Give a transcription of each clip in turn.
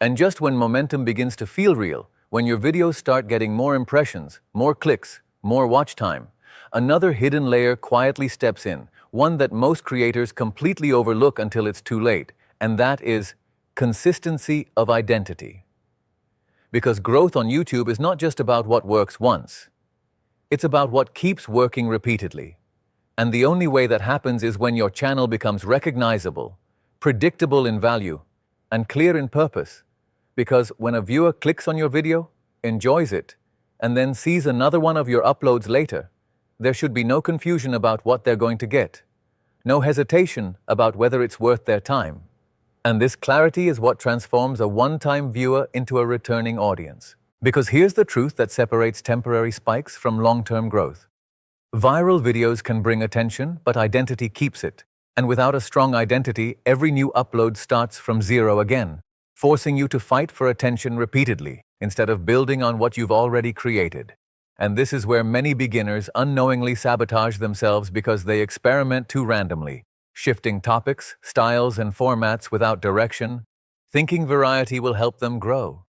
And just when momentum begins to feel real, when your videos start getting more impressions, more clicks, more watch time, another hidden layer quietly steps in, one that most creators completely overlook until it's too late, and that is consistency of identity. Because growth on YouTube is not just about what works once. It's about what keeps working repeatedly. And the only way that happens is when your channel becomes recognizable, predictable in value, and clear in purpose. Because when a viewer clicks on your video, enjoys it, and then sees another one of your uploads later, there should be no confusion about what they're going to get. No hesitation about whether it's worth their time. And this clarity is what transforms a one-time viewer into a returning audience. Because here's the truth that separates temporary spikes from long-term growth. Viral videos can bring attention, but identity keeps it. And without a strong identity, every new upload starts from zero again, forcing you to fight for attention repeatedly, instead of building on what you've already created. And this is where many beginners unknowingly sabotage themselves because they experiment too randomly, shifting topics, styles, and formats without direction, thinking variety will help them grow.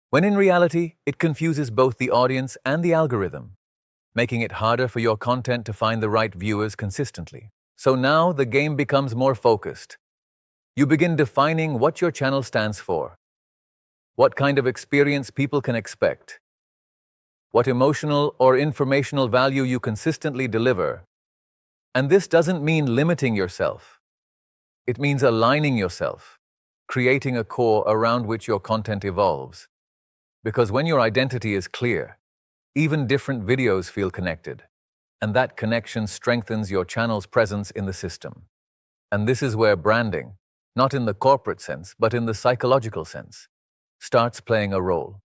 When in reality, it confuses both the audience and the algorithm, making it harder for your content to find the right viewers consistently. So now the game becomes more focused. You begin defining what your channel stands for, what kind of experience people can expect, what emotional or informational value you consistently deliver. And this doesn't mean limiting yourself. It means aligning yourself, creating a core around which your content evolves. Because when your identity is clear, even different videos feel connected, and that connection strengthens your channel's presence in the system. And this is where branding, not in the corporate sense, but in the psychological sense, starts playing a role.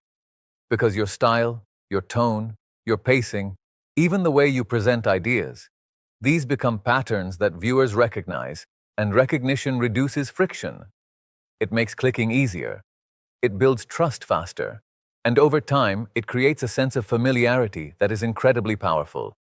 Because your style, your tone, your pacing, even the way you present ideas, these become patterns that viewers recognize, and recognition reduces friction. It makes clicking easier. It builds trust faster. And over time, it creates a sense of familiarity that is incredibly powerful.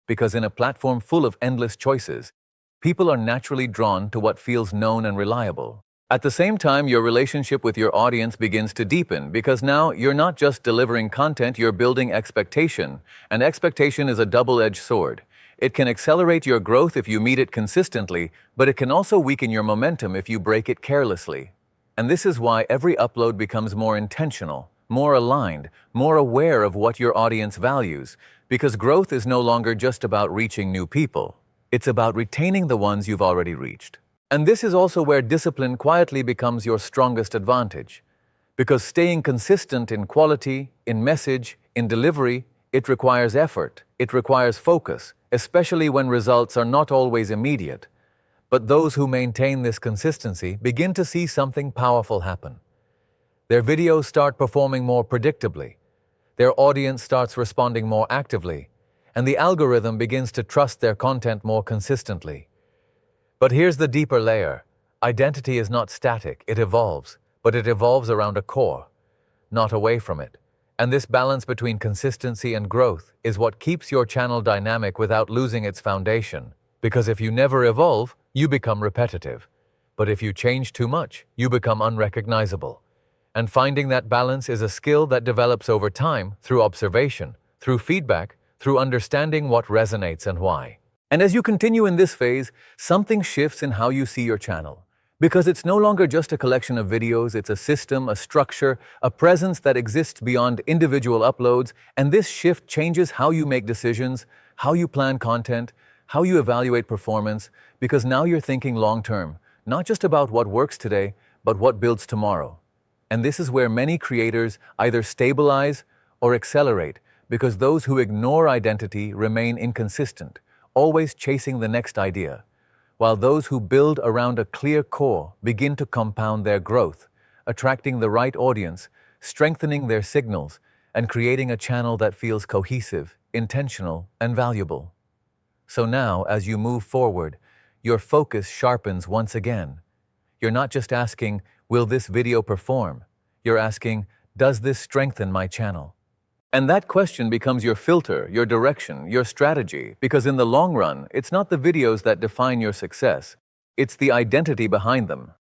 Because in a platform full of endless choices, people are naturally drawn to what feels known and reliable. At the same time, your relationship with your audience begins to deepen because now you're not just delivering content, you're building expectation. And expectation is a double-edged sword. It can accelerate your growth if you meet it consistently, but it can also weaken your momentum if you break it carelessly. And this is why every upload becomes more intentional, more aligned, more aware of what your audience values, because growth is no longer just about reaching new people. It's about retaining the ones you've already reached. And this is also where discipline quietly becomes your strongest advantage. Because staying consistent in quality, in message, in delivery, it requires effort, it requires focus, especially when results are not always immediate. But those who maintain this consistency begin to see something powerful happen. Their videos start performing more predictably, their audience starts responding more actively, and the algorithm begins to trust their content more consistently. But here's the deeper layer. Identity is not static, it evolves, but it evolves around a core, not away from it. And this balance between consistency and growth is what keeps your channel dynamic without losing its foundation. Because if you never evolve, you become repetitive. But if you change too much, you become unrecognizable. And finding that balance is a skill that develops over time through observation, through feedback, through understanding what resonates and why. And as you continue in this phase, something shifts in how you see your channel. Because it's no longer just a collection of videos, it's a system, a structure, a presence that exists beyond individual uploads, and this shift changes how you make decisions, how you plan content, how you evaluate performance, because now you're thinking long-term, not just about what works today, but what builds tomorrow. And this is where many creators either stabilize or accelerate, because those who ignore identity remain inconsistent, always chasing the next idea, while those who build around a clear core begin to compound their growth, attracting the right audience, strengthening their signals, and creating a channel that feels cohesive, intentional, and valuable. So now, as you move forward, your focus sharpens once again. You're not just asking, will this video perform? You're asking, does this strengthen my channel? And that question becomes your filter, your direction, your strategy, because in the long run, it's not the videos that define your success, it's the identity behind them.